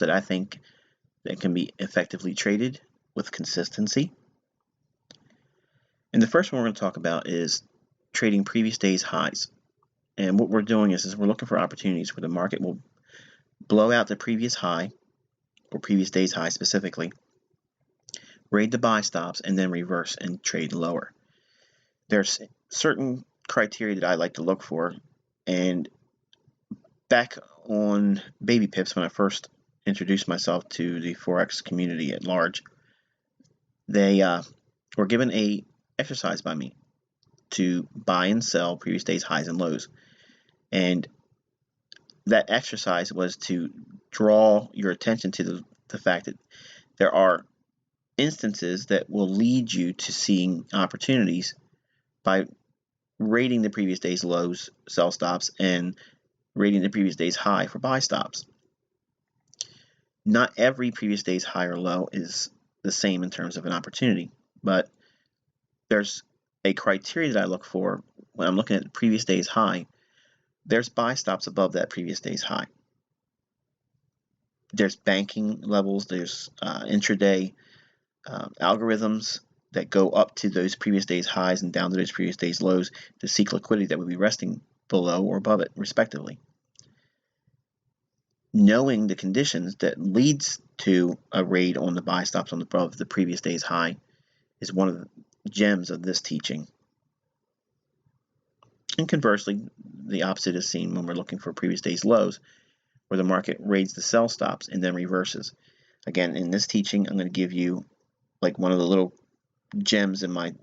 that I think that can be effectively traded with consistency. And the first one we're going to talk about is trading previous day's highs. And what we're doing is we're looking for opportunities where the market will blow out the previous high, or previous day's high specifically, raid the buy stops, and then reverse and trade lower. There's certain criteria that I like to look for, and back on Baby Pips, when I first introduced myself to the Forex community at large, they were given a exercise by me to buy and sell previous day's highs and lows. And that exercise was to draw your attention to the fact that there are instances that will lead you to seeing opportunities by rating the previous day's lows, sell stops, and rating the previous day's high for buy stops. Not every previous day's high or low is the same in terms of an opportunity, but there's a criteria that I look for when I'm looking at the previous day's high. There's buy stops above that previous day's high. There's banking levels, there's intraday algorithms that go up to those previous day's highs and down to those previous day's lows to seek liquidity that would be resting below or above it, respectively. Knowing the conditions that leads to a raid on the buy stops on above the previous day's high is one of the gems of this teaching. And conversely, the opposite is seen when we're looking for previous day's lows, where the market raids the sell stops and then reverses. Again, in this teaching, I'm going to give you like one of the little gems in my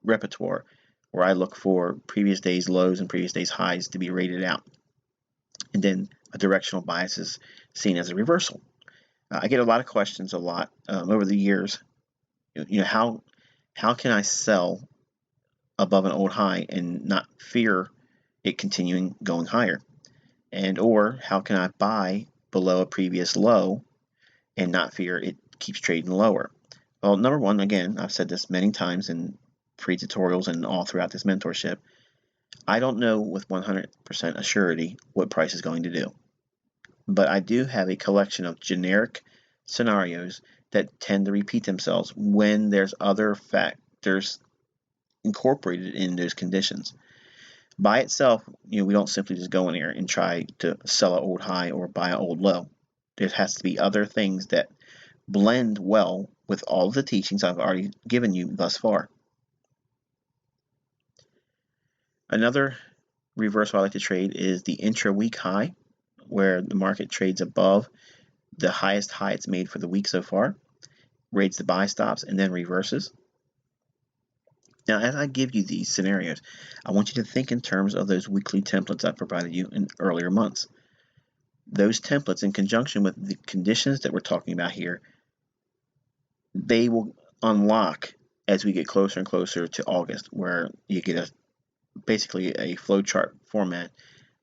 repertoire where I look for previous day's lows and previous day's highs to be rated out. And then a directional bias is seen as a reversal. I get a lot of questions over the years. How can I sell above an old high and not fear it continuing going higher? Or how can I buy below a previous low and not fear it keeps trading lower? Well, number one, again, I've said this many times in free tutorials and all throughout this mentorship, I don't know with 100% assurity what price is going to do. But I do have a collection of generic scenarios that tend to repeat themselves when there's other factors incorporated in those conditions. By itself, we don't simply just go in here and try to sell an old high or buy an old low. There has to be other things that blend well with all of the teachings I've already given you thus far. Another reversal I like to trade is the intra-week high, where the market trades above the highest high it's made for the week so far, raids the buy stops, and then reverses. Now, as I give you these scenarios, I want you to think in terms of those weekly templates I provided you in earlier months. Those templates, in conjunction with the conditions that we're talking about here, they will unlock as we get closer and closer to August, where you get basically a flowchart format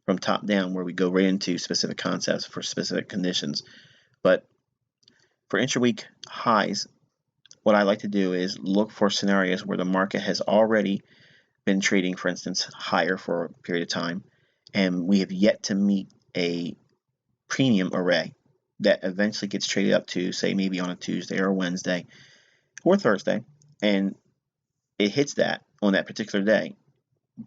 from top down where we go right into specific concepts for specific conditions. But for intra-week highs, what I like to do is look for scenarios where the market has already been trading, for instance, higher for a period of time, and we have yet to meet a premium array that eventually gets traded up to, say, maybe on a Tuesday or Wednesday or Thursday, and it hits that on that particular day,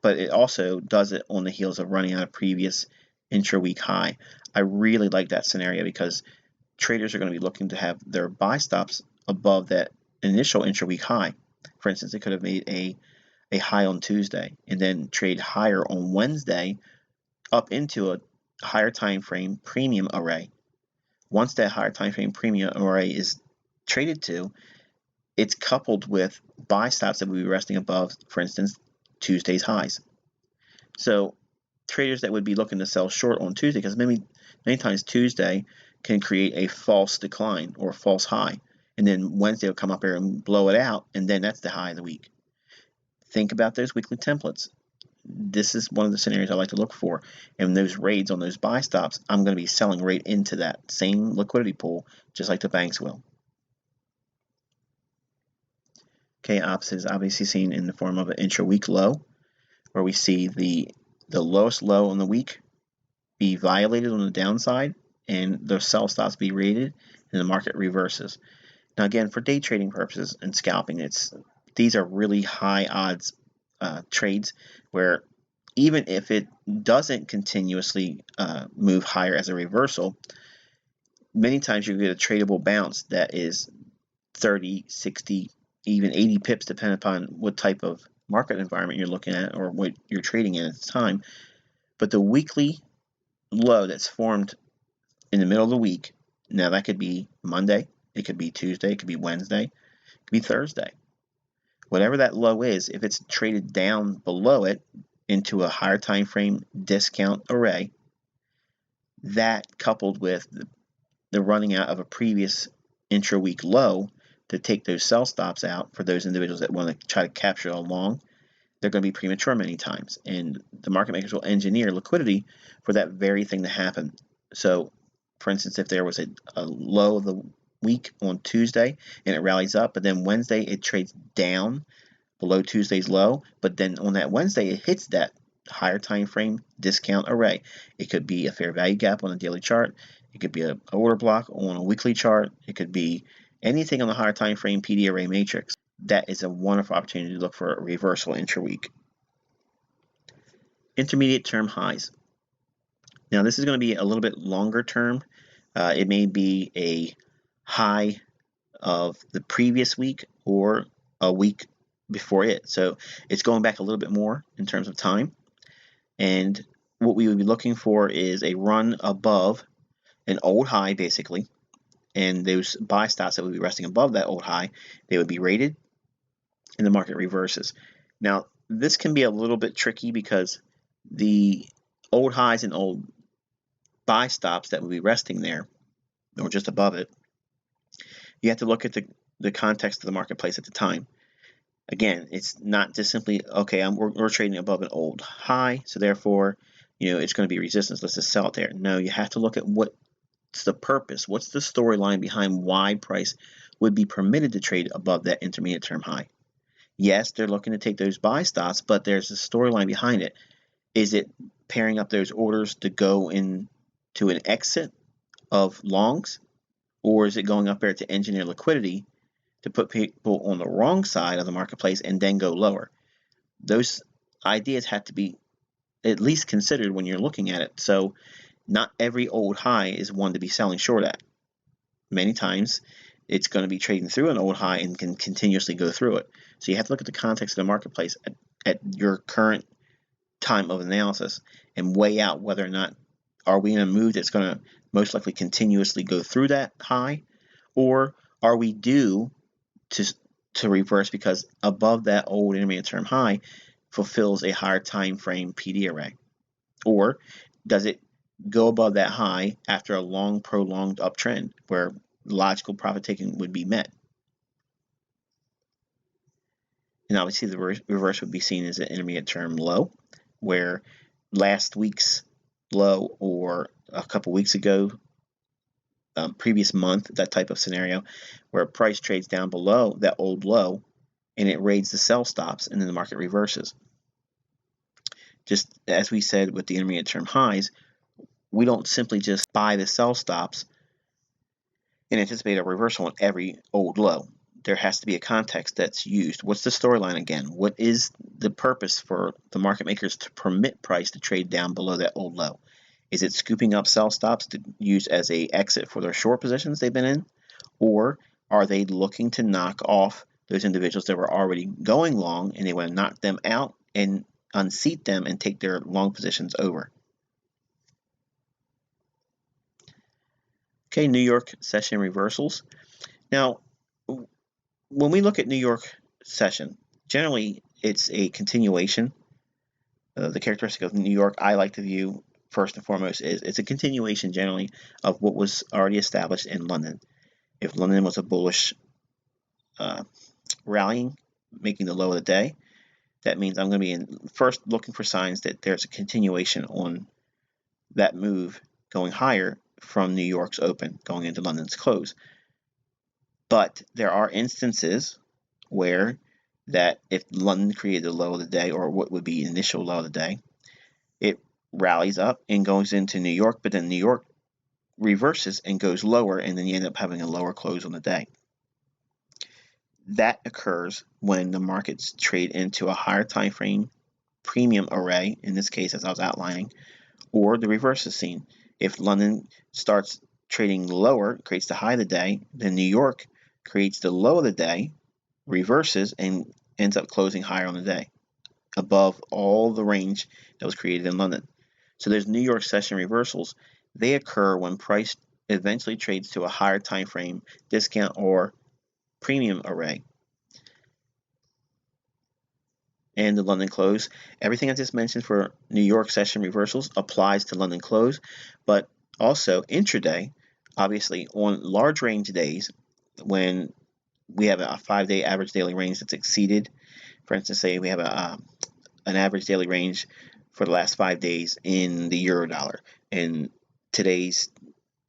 but it also does it on the heels of running out a previous intra-week high. I really like that scenario because traders are going to be looking to have their buy stops above that initial intra-week high. For instance, they could have made a high on Tuesday and then trade higher on Wednesday up into a higher time frame premium array. Once that higher time frame premium array is traded to, it's coupled with buy stops that will be resting above, for instance, Tuesday's highs. So traders that would be looking to sell short on Tuesday, because many times Tuesday can create a false decline or a false high, and then Wednesday will come up here and blow it out, and then that's the high of the week. Think about those weekly templates. This is one of the scenarios I like to look for, and those raids on those buy stops, I'm going to be selling right into that same liquidity pool, just like the banks will. Okay, opposite is obviously seen in the form of an intra-week low, where we see the lowest low on the week be violated on the downside and the sell stops be rated, and the market reverses. Now again, for day trading purposes and scalping, these are really high odds trades where even if it doesn't continuously move higher as a reversal, many times you get a tradable bounce that is 30, 60, even 80 pips, depending upon what type of market environment you're looking at or what you're trading in at the time. But the weekly low that's formed in the middle of the week, now that could be Monday, it could be Tuesday, it could be Wednesday, it could be Thursday. Whatever that low is, if it's traded down below it into a higher time frame discount array, that coupled with the running out of a previous intra-week low to take those sell stops out for those individuals that want to try to capture a long, they're going to be premature many times. And the market makers will engineer liquidity for that very thing to happen. So, for instance, if there was a low of the week on Tuesday and it rallies up, but then Wednesday it trades down below Tuesday's low, but then on that Wednesday it hits that higher time frame discount array. It could be a fair value gap on a daily chart. It could be an order block on a weekly chart. It could be anything on the higher time frame PD array matrix. That is a wonderful opportunity to look for a reversal intra-week. Intermediate term highs. Now this is going to be a little bit longer term. It may be a high of the previous week or a week before it. So it's going back a little bit more in terms of time. And what we would be looking for is a run above an old high, basically. And those buy stops that would be resting above that old high, they would be rated, and the market reverses. Now, this can be a little bit tricky because the old highs and old buy stops that would be resting there, or just above it, you have to look at the context of the marketplace at the time. Again, it's not just simply, okay, we're trading above an old high, so therefore, it's going to be resistance. Let's just sell it there. No, you have to look at what's the purpose, what's the storyline behind why price would be permitted to trade above that intermediate term high. Yes, they're looking to take those buy stops, but there's a storyline behind it. Is it pairing up those orders to go into an exit of longs, or is it going up there to engineer liquidity to put people on the wrong side of the marketplace and then go lower? Those ideas have to be at least considered when you're looking at it. So not every old high is one to be selling short at. Many times it's going to be trading through an old high and can continuously go through it. So you have to look at the context of the marketplace at your current time of analysis and weigh out whether or not are we in a move that's going to most likely continuously go through that high, or are we due to reverse because above that old intermediate term high fulfills a higher time frame PD array, or does it go above that high after a long prolonged uptrend where logical profit taking would be met? And obviously the reverse would be seen as an intermediate term low, where last week's low or a couple weeks ago, previous month, that type of scenario where price trades down below that old low and it raids the sell stops and then the market reverses. Just as we said with the intermediate term highs, we don't simply just buy the sell stops and anticipate a reversal on every old low. There has to be a context that's used. What's the storyline again? What is the purpose for the market makers to permit price to trade down below that old low? Is it scooping up sell stops to use as a exit for their short positions they've been in? Or are they looking to knock off those individuals that were already going long and they want to knock them out and unseat them and take their long positions over? Okay, New York session reversals. Now, when we look at New York session, generally it's a continuation. The characteristic of New York I like to view first and foremost is it's a continuation generally of what was already established in London. If London was a bullish rallying, making the low of the day, that means I'm going to be first looking for signs that there's a continuation on that move going higher from New York's open going into London's close. But there are instances where that if London created the low of the day, or what would be initial low of the day, it rallies up and goes into New York, but then New York reverses and goes lower, and then you end up having a lower close on the day. That occurs when the markets trade into a higher time frame premium array, in this case as I was outlining, or the reverse is seen. If London starts trading lower, creates the high of the day, then New York creates the low of the day, reverses, and ends up closing higher on the day, above all the range that was created in London. So there's New York session reversals. They occur when price eventually trades to a higher time frame discount or premium array. And the London close. Everything I just mentioned for New York session reversals applies to London close, but also intraday, obviously on large range days when we have a 5-day average daily range that's exceeded. For instance, say we have an average daily range for the last 5 days in the euro dollar, and today's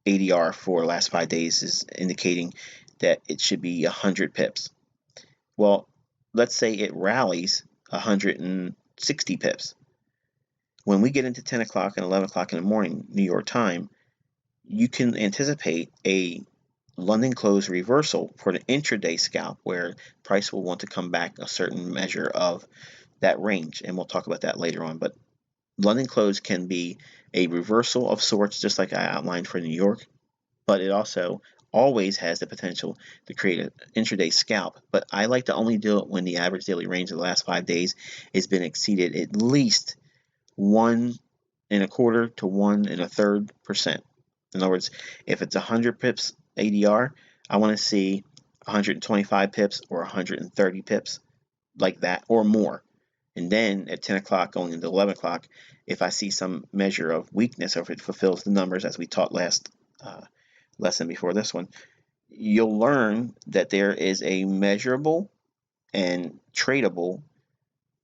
ADR for the last 5 days is indicating that it should be 100 pips. Well, let's say it rallies 160 pips. When we get into 10 o'clock and 11 o'clock in the morning, New York time, you can anticipate a London close reversal for the intraday scalp where price will want to come back a certain measure of that range, and we'll talk about that later on. But London close can be a reversal of sorts, just like I outlined for New York, but it also always has the potential to create an intraday scalp. But I like to only do it when the average daily range of the last 5 days has been exceeded at least 1.25 to 1.33%. In other words, if it's 100 pips ADR, I want to see 125 pips or 130 pips, like that, or more. And then at 10 o'clock going into 11 o'clock, if I see some measure of weakness, or if it fulfills the numbers as we taught last lesson before this one, you'll learn that there is a measurable and tradable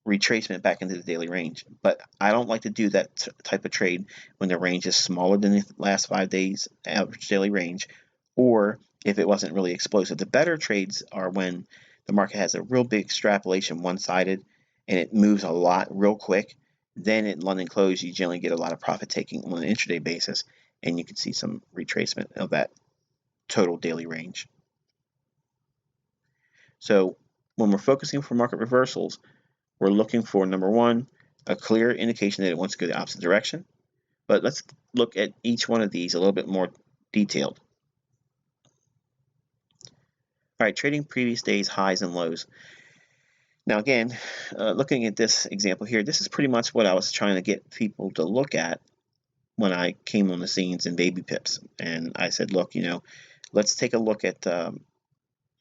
retracement back into the daily range. But I don't like to do that type of trade when the range is smaller than the last 5 days average daily range, or if it wasn't really explosive. The better trades are when the market has a real big extrapolation one-sided and it moves a lot real quick. Then at London close, you generally get a lot of profit taking on an intraday basis, and you can see some retracement of that total daily range. So when we're focusing for market reversals, we're looking for, number one, a clear indication that it wants to go the opposite direction. But let's look at each one of these a little bit more detailed. All right, trading previous day's highs and lows. Now again, looking at this example here, this is pretty much what I was trying to get people to look at when I came on the scenes in Baby Pips. And I said, look, let's take a look at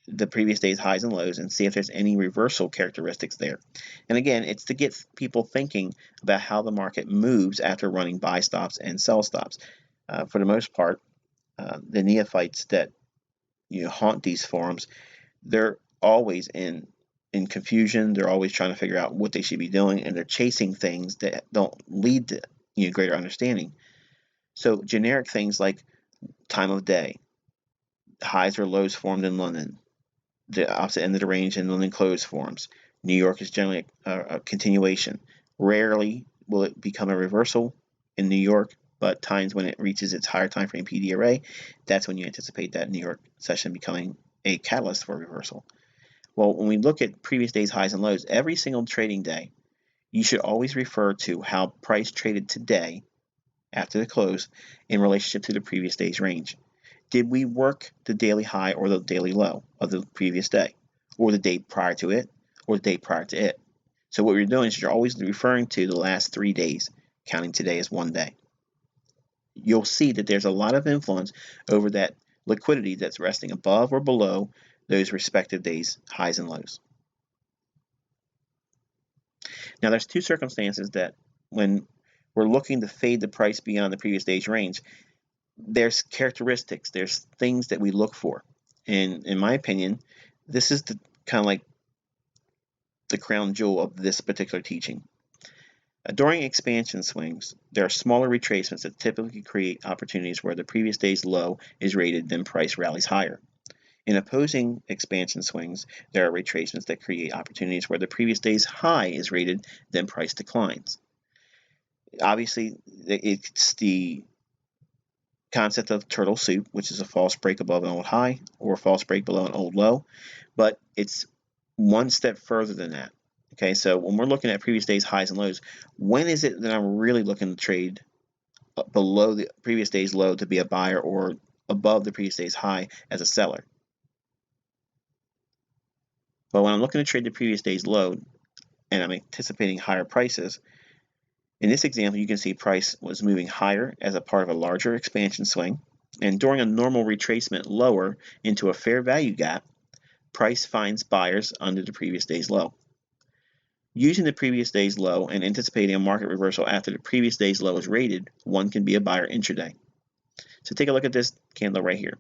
the previous day's highs and lows and see if there's any reversal characteristics there. And again, it's to get people thinking about how the market moves after running buy stops and sell stops. For the most part, the neophytes that haunt these forums, they're always in confusion. They're always trying to figure out what they should be doing, and they're chasing things that don't lead to greater understanding. So generic things like time of day, highs or lows formed in London, the opposite end of the range in London close forms. New York is generally a continuation. Rarely will it become a reversal in New York, but times when it reaches its higher time frame PD array, that's when you anticipate that New York session becoming a catalyst for reversal. Well, when we look at previous day's highs and lows, every single trading day, you should always refer to how price traded today after the close in relationship to the previous day's range. Did we work the daily high or the daily low of the previous day, or the day prior to it, or the day prior to it? So what you're doing is you're always referring to the last 3 days, counting today as one day. You'll see that there's a lot of influence over that liquidity that's resting above or below those respective days' highs and lows. Now there's two circumstances that when we're looking to fade the price beyond the previous day's range, there's characteristics, there's things that we look for. And in my opinion, this is the kind of like the crown jewel of this particular teaching. During expansion swings, there are smaller retracements that typically create opportunities where the previous day's low is rated, then price rallies higher. In opposing expansion swings, there are retracements that create opportunities where the previous day's high is rated, then price declines. Obviously, it's the concept of turtle soup, which is a false break above an old high or a false break below an old low, but it's one step further than that. Okay, so when we're looking at previous day's highs and lows, when is it that I'm really looking to trade below the previous day's low to be a buyer or above the previous day's high as a seller? But when I'm looking to trade the previous day's low and I'm anticipating higher prices, in this example, you can see price was moving higher as a part of a larger expansion swing, and during a normal retracement lower into a fair value gap, price finds buyers under the previous day's low. Using the previous day's low and anticipating a market reversal after the previous day's low is rated, one can be a buyer intraday. So take a look at this candle right here.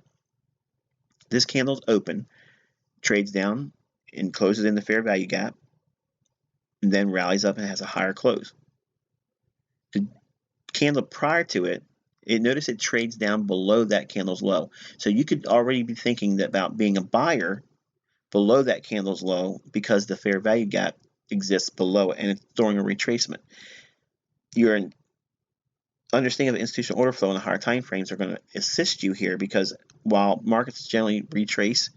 This candle's open, trades down and closes in the fair value gap, and then rallies up and has a higher close. The candle prior to it, notice it trades down below that candle's low. So you could already be thinking about being a buyer below that candle's low because the fair value gap exists below it and it's throwing a retracement. Your understanding of the institutional order flow and the higher time frames are going to assist you here, because while markets generally retrace,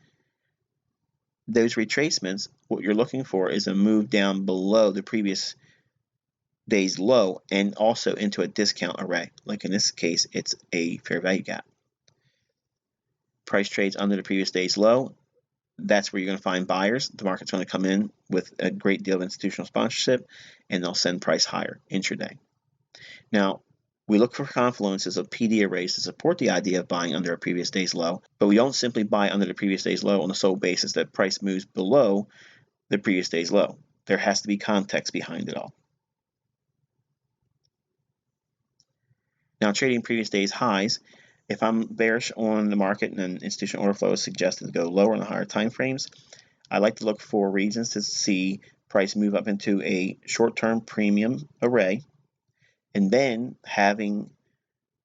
those retracements, what you're looking for is a move down below the previous day's low and also into a discount array. Like in this case, it's a fair value gap. Price trades under the previous day's low. That's where you're going to find buyers. The market's going to come in with a great deal of institutional sponsorship, and they'll send price higher intraday. Now, we look for confluences of PD arrays to support the idea of buying under a previous day's low, but we don't simply buy under the previous day's low on the sole basis that price moves below the previous day's low. There has to be context behind it all. Now, trading previous day's highs, if I'm bearish on the market and an institutional order flow is suggested to go lower on the higher time frames, I like to look for reasons to see price move up into a short-term premium array, and then having,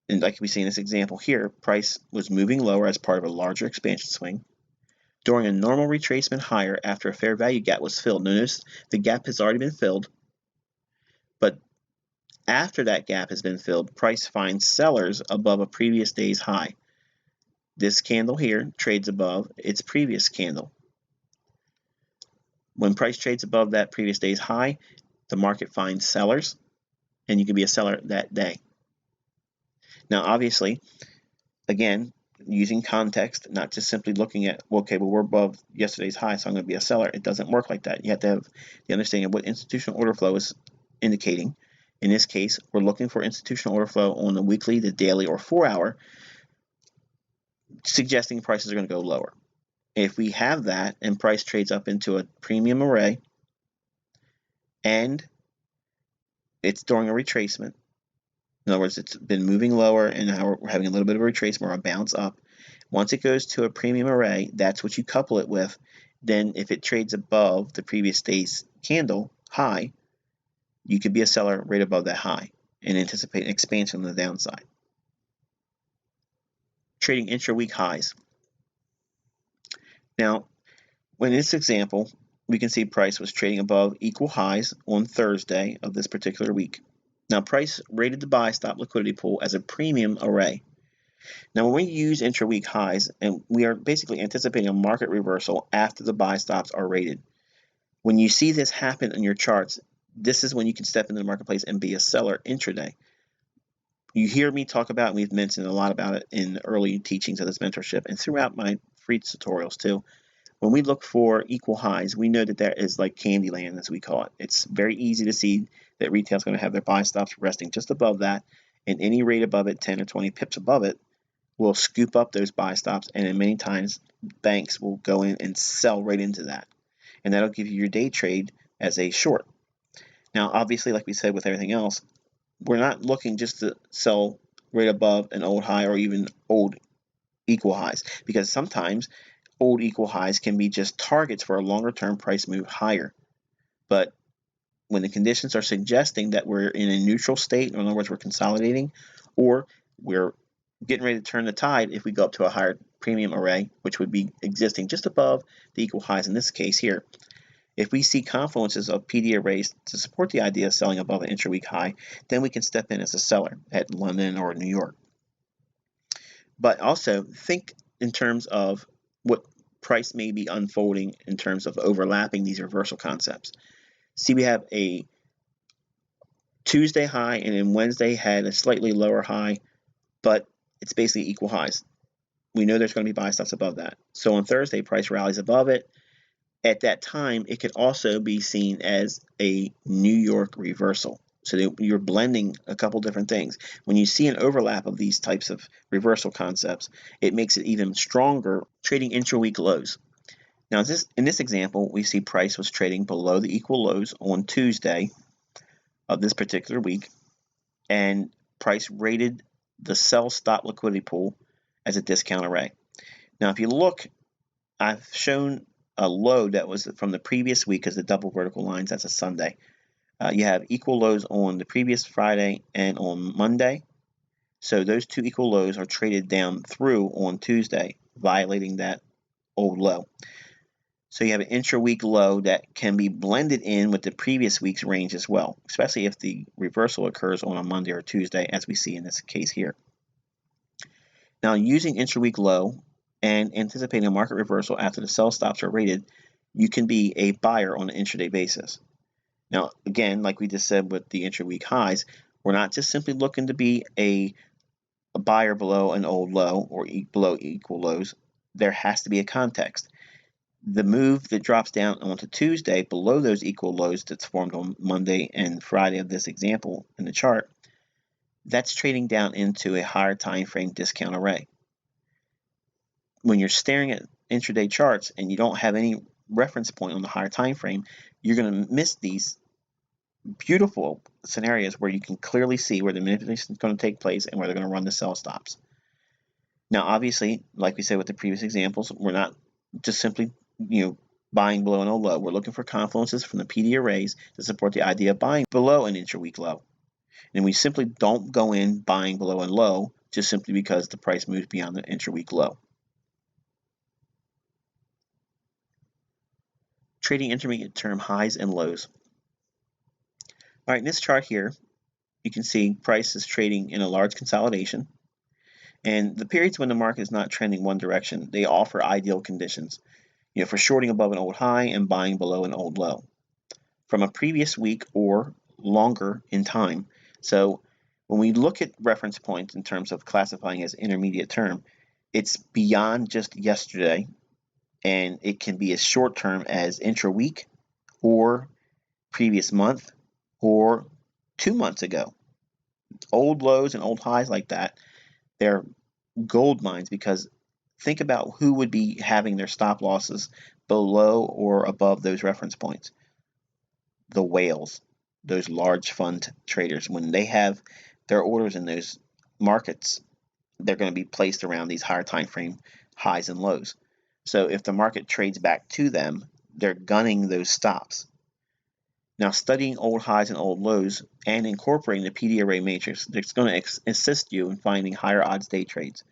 and like we see in this example here, price was moving lower as part of a larger expansion swing. During a normal retracement higher after a fair value gap was filled, notice the gap has already been filled, but after that gap has been filled, price finds sellers above a previous day's high. This candle here trades above its previous candle. When price trades above that previous day's high, the market finds sellers, and you can be a seller that day. Now, obviously, again, using context, not just simply looking at, okay, well, we're above yesterday's high, so I'm going to be a seller. It doesn't work like that. You have to have the understanding of what institutional order flow is indicating. In this case, we're looking for institutional order flow on the weekly, the daily, or 4-hour, suggesting prices are going to go lower. If we have that and price trades up into a premium array and it's during a retracement, in other words, it's been moving lower and now we're having a little bit of a retracement or a bounce up. Once it goes to a premium array, that's what you couple it with. Then if it trades above the previous day's candle high, you could be a seller right above that high and anticipate an expansion on the downside. Trading intra-week highs. Now, in this example, we can see price was trading above equal highs on Thursday of this particular week. Now, price rated the buy stop liquidity pool as a premium array. Now, when we use intra-week highs, and we are basically anticipating a market reversal after the buy stops are rated. When you see this happen in your charts, this is when you can step into the marketplace and be a seller intraday. You hear me talk about, and we've mentioned a lot about it in the early teachings of this mentorship and throughout my free tutorials too. When we look for equal highs, we know that that is like Candyland, as we call it. It's very easy to see that retail is going to have their buy stops resting just above that, and any rate above it, 10 or 20 pips above it, will scoop up those buy stops, and then many times banks will go in and sell right into that. And that'll give you your day trade as a short. Now, obviously, like we said with everything else, we're not looking just to sell right above an old high or even old equal highs, because sometimes old equal highs can be just targets for a longer term price move higher. But when the conditions are suggesting that we're in a neutral state, in other words, we're consolidating, or we're getting ready to turn the tide if we go up to a higher premium array, which would be existing just above the equal highs in this case here. If we see confluences of PD arrays to support the idea of selling above an intra-week high, then we can step in as a seller at London or New York. But also think in terms of what price may be unfolding in terms of overlapping these reversal concepts. See, we have a Tuesday high, and then Wednesday had a slightly lower high, but it's basically equal highs. We know there's going to be buy stops above that. So on Thursday, price rallies above it. At that time, it could also be seen as a New York reversal. So you're blending a couple different things. When you see an overlap of these types of reversal concepts, it makes it even stronger trading intra-week lows. Now, in this example, we see price was trading below the equal lows on Tuesday of this particular week, and price rated the sell stop liquidity pool as a discount array. Now, if you look, I've shown a low that was from the previous week as the double vertical lines. That's a Sunday. You have equal lows on the previous Friday and on Monday. So those two equal lows are traded down through on Tuesday, violating that old low. So you have an intra-week low that can be blended in with the previous week's range as well, especially if the reversal occurs on a Monday or Tuesday, as we see in this case here. Now, using intra-week low and anticipating a market reversal after the sell stops are rated, you can be a buyer on an intraday basis. Now, again, like we just said with the intra-week highs, we're not just simply looking to be a buyer below an old low or below equal lows. There has to be a context. The move that drops down onto Tuesday below those equal lows that's formed on Monday and Friday of this example in the chart, that's trading down into a higher time frame discount array. When you're staring at intraday charts and you don't have any reference point on the higher time frame, you're going to miss these beautiful scenarios where you can clearly see where the manipulation is going to take place and where they're going to run the sell stops. Now, obviously, like we said with the previous examples, we're not just simply buying below an old low. We're looking for confluences from the PD arrays to support the idea of buying below an intra-week low. And we simply don't go in buying below a low just simply because the price moves beyond the intra-week low. Trading intermediate term highs and lows. All right, in this chart here, you can see price is trading in a large consolidation. And the periods when the market is not trending one direction, they offer ideal conditions, for shorting above an old high and buying below an old low from a previous week or longer in time. So when we look at reference points in terms of classifying as intermediate term, it's beyond just yesterday, and it can be as short term as intra-week or previous month or 2 months ago. Old lows and old highs like that, they're gold mines, because think about who would be having their stop losses below or above those reference points. The whales, those large fund traders, when they have their orders in those markets, they're going to be placed around these higher time frame highs and lows. So if the market trades back to them, they're gunning those stops. Now, studying old highs and old lows and incorporating the PD array matrix, it's going to assist you in finding higher odds day trades.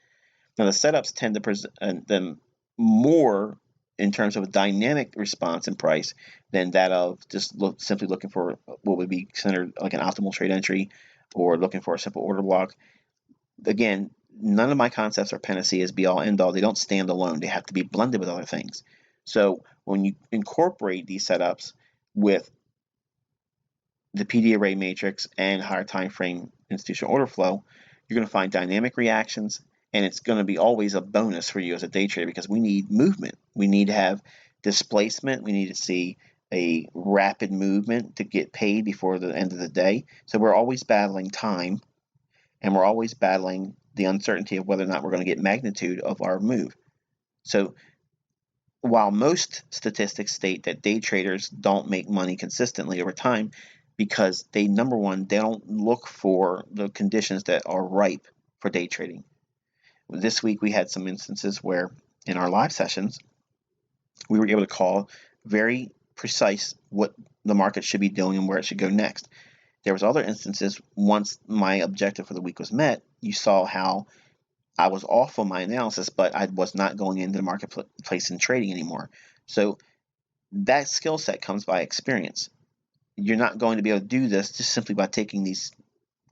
Now, the setups tend to present them more in terms of a dynamic response in price than that of just simply looking for what would be considered like an optimal trade entry or looking for a simple order block. Again, none of my concepts are panaceas, be all end all. They don't stand alone. They have to be blended with other things. So when you incorporate these setups with the PD array matrix and higher time frame institutional order flow, you're going to find dynamic reactions, and it's going to be always a bonus for you as a day trader because we need movement. We need to have displacement. We need to see a rapid movement to get paid before the end of the day. So we're always battling time, and we're always battling the uncertainty of whether or not we're going to get magnitude of our move. So while most statistics state that day traders don't make money consistently over time, because they, number one, they don't look for the conditions that are ripe for day trading. This week we had some instances where in our live sessions, we were able to call very precise what the market should be doing and where it should go next. There was other instances, once my objective for the week was met, you saw how I was off on my analysis, but I was not going into the marketplace and trading anymore. So that skill set comes by experience. You're not going to be able to do this just simply by taking these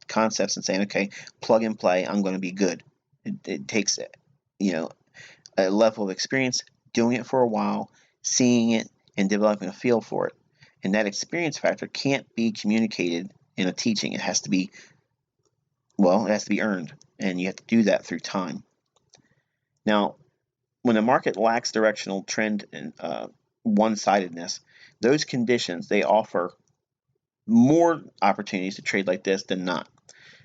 concepts and saying, okay, plug and play, I'm going to be good. It takes, a level of experience doing it for a while, seeing it, and developing a feel for it. And that experience factor can't be communicated in a teaching. It has to be earned, and you have to do that through time. Now, when the market lacks directional trend and one-sidedness, those conditions, they offer more opportunities to trade like this than not.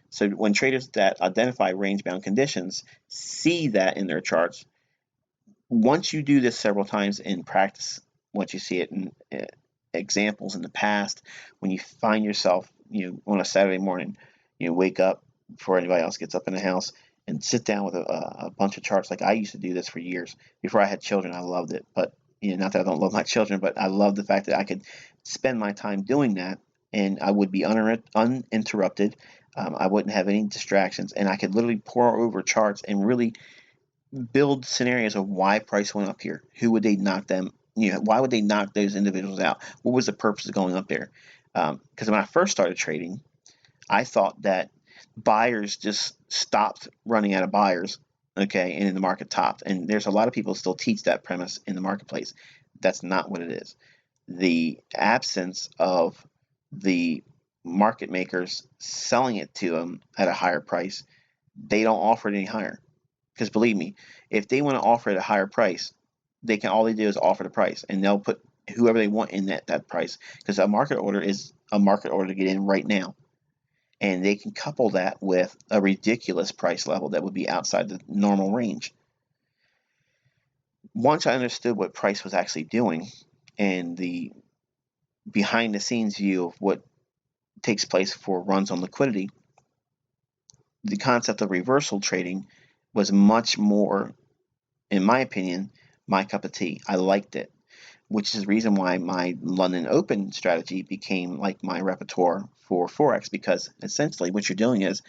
So when traders that identify range-bound conditions see that in their charts, once you do this several times in practice, once you see it in examples in the past, when you find yourself, on a Saturday morning, wake up before anybody else gets up in the house and sit down with a bunch of charts. Like I used to do this for years before I had children. I loved it, but not that I don't love my children, but I love the fact that I could spend my time doing that, and I would be uninterrupted. I wouldn't have any distractions, and I could literally pour over charts and really build scenarios of why price went up here. Who would they knock them? Why would they knock those individuals out? What was the purpose of going up there? Because when I first started trading, I thought that buyers just stopped running out of buyers, okay, and then the market topped. And there's a lot of people still teach that premise in the marketplace. That's not what it is. The absence of the market makers selling it to them at a higher price, they don't offer it any higher. Because believe me, if they want to offer it at a higher price, all they do is offer the price, and they'll put whoever they want in that price. Because a market order is a market order to get in right now, and they can couple that with a ridiculous price level that would be outside the normal range. Once I understood what price was actually doing and the behind the scenes view of what takes place for runs on liquidity, the concept of reversal trading was much more, in my opinion, my cup of tea. I liked it, which is the reason why my London Open strategy became like my repertoire for Forex, because essentially what you're doing is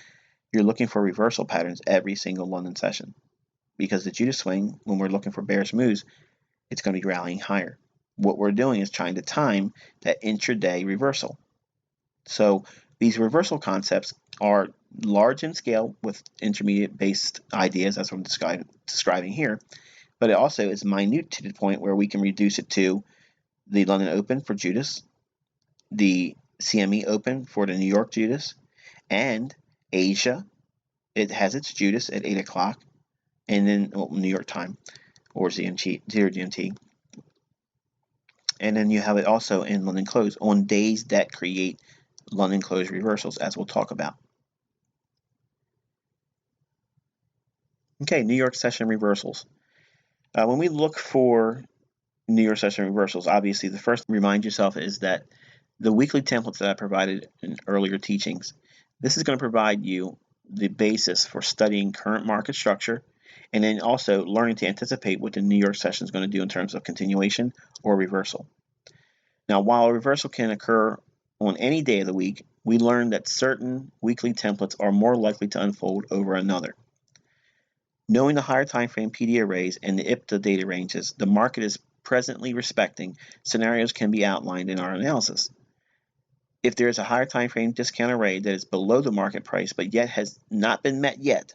you're looking for reversal patterns every single London session. Because the Judas swing, when we're looking for bearish moves, it's going to be rallying higher. What we're doing is trying to time that intraday reversal. So these reversal concepts are large in scale with intermediate-based ideas, as I'm describing here, but it also is minute to the point where we can reduce it to the London Open for Judas, the CME Open for the New York Judas, and Asia. It has its Judas at 8 o'clock, and then New York time, or 0 GMT. And then you have it also in London Close on days that create London Close reversals, as we'll talk about. Okay, New York session reversals. When we look for New York session reversals, obviously the first remind yourself is that the weekly templates that I provided in earlier teachings, this is going to provide you the basis for studying current market structure, and then also learning to anticipate what the New York session is going to do in terms of continuation or reversal. Now, while a reversal can occur on any day of the week, we learned that certain weekly templates are more likely to unfold over another. Knowing the higher time frame PD arrays and the IPTA data ranges the market is presently respecting, scenarios can be outlined in our analysis. If there is a higher time frame discount array that is below the market price but yet has not been met yet,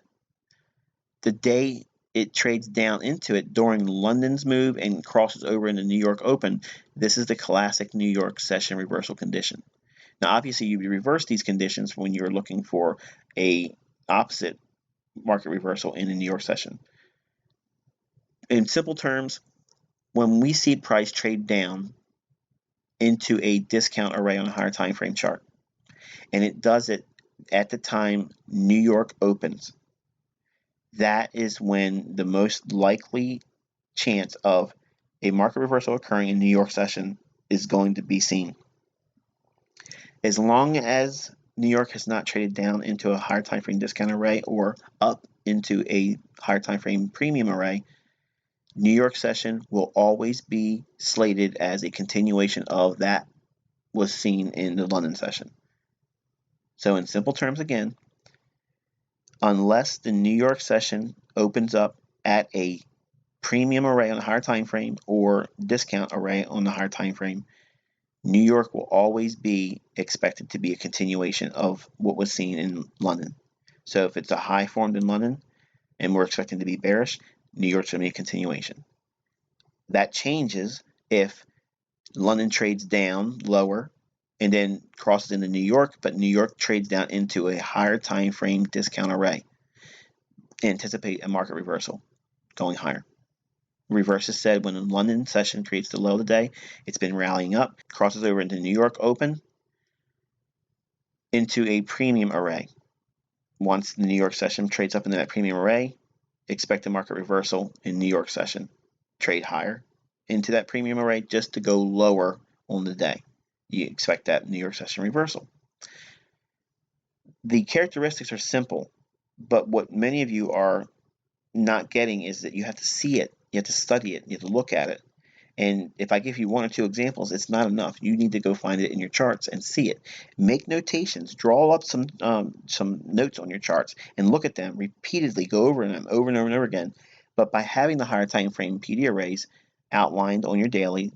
the day it trades down into it during London's move and crosses over in the New York Open, this is the classic New York session reversal condition. Now, obviously, you reverse these conditions when you're looking for a opposite market reversal in the New York session. In simple terms, when we see price trade down into a discount array on a higher time frame chart, and it does it at the time New York opens, that is when the most likely chance of a market reversal occurring in New York session is going to be seen. As long as New York has not traded down into a higher time frame discount array or up into a higher time frame premium array, New York session will always be slated as a continuation of that was seen in the London session. So in simple terms again, unless the New York session opens up at a premium array on the higher time frame or discount array on the higher time frame, New York will always be expected to be a continuation of what was seen in London. So if it's a high formed in London and we're expecting to be bearish, New York's going to be a continuation. That changes if London trades down lower and then crosses into New York, but New York trades down into a higher time frame discount array. Anticipate a market reversal going higher. Reverse is said when the London session creates the low of the day. It's been rallying up, crosses over into New York open, into a premium array. Once the New York session trades up into that premium array, expect a market reversal in New York session. Trade higher into that premium array just to go lower on the day. You expect that New York session reversal. The characteristics are simple, but what many of you are not getting is that you have to see it, you have to study it, you have to look at it. And if I give you one or two examples, it's not enough. You need to go find it in your charts and see it. Make notations, draw up some notes on your charts and look at them repeatedly, go over them over and over and over again. But by having the higher time frame PD arrays outlined on your daily,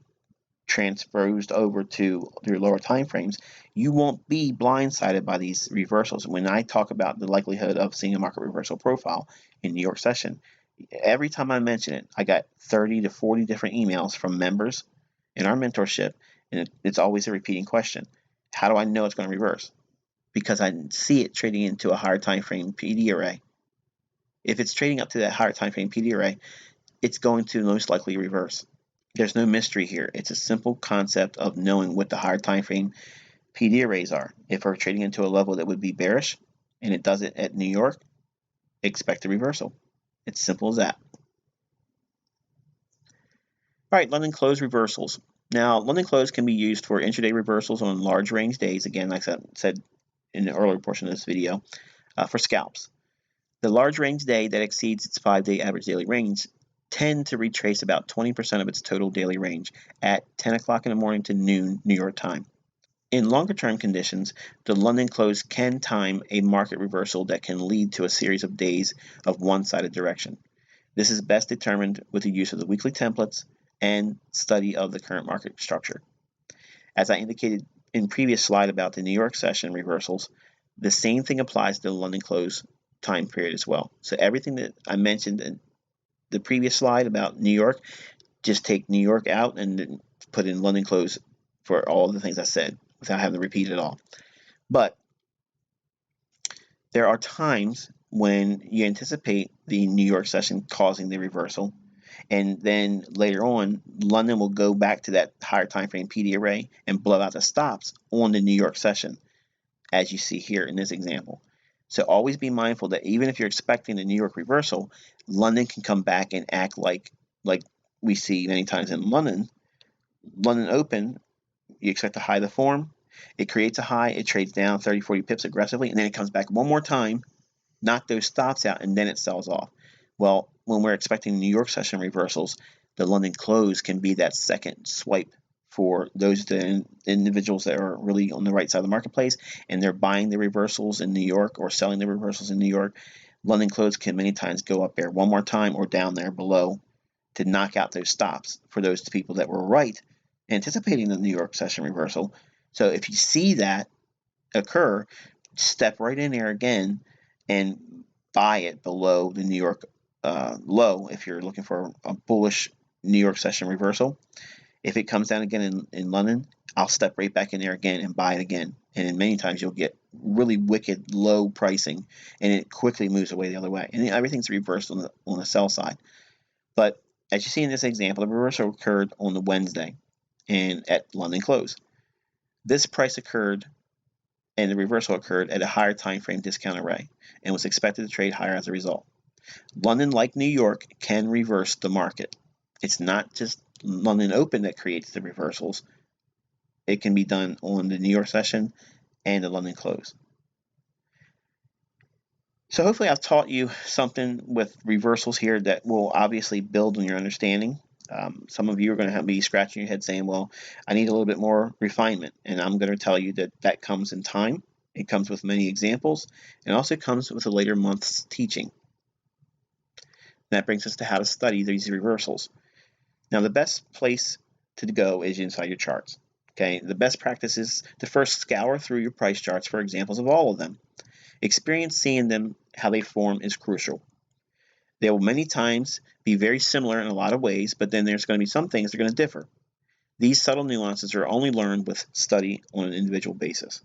transposed over to your lower time frames, you won't be blindsided by these reversals. When I talk about the likelihood of seeing a market reversal profile in New York session, every time I mention it, I got 30 to 40 different emails from members in our mentorship, and it's always a repeating question. How do I know it's going to reverse? Because I see it trading into a higher time frame PD array. If it's trading up to that higher time frame PD array, it's going to most likely reverse. There's no mystery here. It's a simple concept of knowing what the higher time frame PD arrays are. If we're trading into a level that would be bearish and it does it at New York, expect a reversal. It's simple as that. All right, London close reversals. Now, London close can be used for intraday reversals on large range days, again, like I said in the earlier portion of this video, for scalps. The large range day that exceeds its 5-day average daily range tend to retrace about 20% of its total daily range at 10 o'clock in the morning to noon New York time. In longer term conditions, the London close can time a market reversal that can lead to a series of days of one-sided direction. This is best determined with the use of the weekly templates and study of the current market structure. As I indicated in previous slide about the New York session reversals, the same thing applies to the London close time period as well. So everything that I mentioned in the previous slide about New York, just take New York out and then put in London close for all the things I said without having to repeat it all. But there are times when you anticipate the New York session causing the reversal, and then later on, London will go back to that higher time frame PD array and blow out the stops on the New York session, as you see here in this example. So always be mindful that even if you're expecting the New York reversal, London can come back and act like we see many times in London. London open, you expect a high to form. It creates a high, it trades down 30, 40 pips aggressively, and then it comes back one more time, knock those stops out, and then it sells off. Well, when we're expecting New York session reversals, the London close can be that second swipe for those individuals that are really on the right side of the marketplace and they're buying the reversals in New York or selling the reversals in New York. London close can many times go up there one more time or down there below to knock out those stops for those people that were right anticipating the New York session reversal. So if you see that occur, step right in there again and buy it below the New York low if you're looking for a bullish New York session reversal. If it comes down again in London, I'll step right back in there again and buy it again. And then many times you'll get really wicked low pricing and it quickly moves away the other way. And everything's reversed on the sell side. But as you see in this example, the reversal occurred on the Wednesday and at London close. This price occurred and the reversal occurred at a higher time frame discount array and was expected to trade higher as a result. London, like New York, can reverse the market. It's not just London Open that creates the reversals. It can be done on the New York session and the London close. So hopefully I've taught you something with reversals here that will obviously build on your understanding. Some of you are going to be scratching your head saying, well, I need a little bit more refinement. And I'm going to tell you that that comes in time. It comes with many examples and also comes with a later month's teaching. That brings us to how to study these reversals. Now, the best place to go is inside your charts. Okay, the best practice is to first scour through your price charts for examples of all of them. Experience seeing them, how they form is crucial. They will many times be very similar in a lot of ways, but then there's going to be some things that are going to differ. These subtle nuances are only learned with study on an individual basis.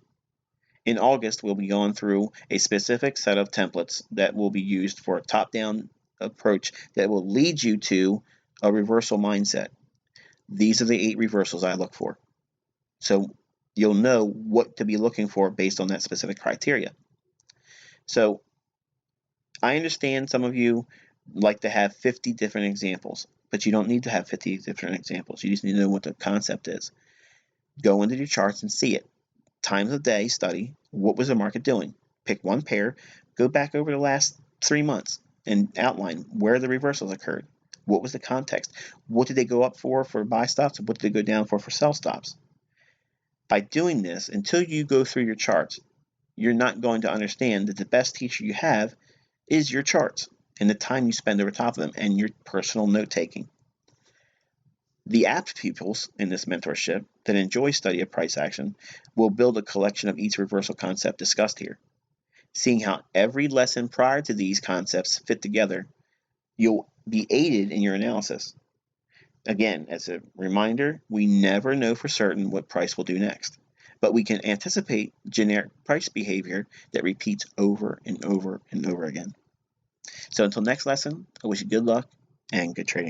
In August, we'll be going through a specific set of templates that will be used for a top-down approach that will lead you to a reversal mindset. These are the 8 reversals I look for. So you'll know what to be looking for based on that specific criteria. So I understand some of you like to have 50 different examples, but you don't need to have 50 different examples. You just need to know what the concept is. Go into your charts and see it. Times of day study, what was the market doing? Pick one pair, go back over the last 3 months and outline where the reversals occurred. What was the context? What did they go up for buy stops? What did they go down for sell stops? By doing this, until you go through your charts, you're not going to understand that the best teacher you have is your charts and the time you spend over top of them and your personal note-taking. The apt pupils in this mentorship that enjoy study of price action will build a collection of each reversal concept discussed here. Seeing how every lesson prior to these concepts fit together, you'll be aided in your analysis. Again, as a reminder, we never know for certain what price will do next, but we can anticipate generic price behavior that repeats over and over and over again. So until next lesson, I wish you good luck and good trading.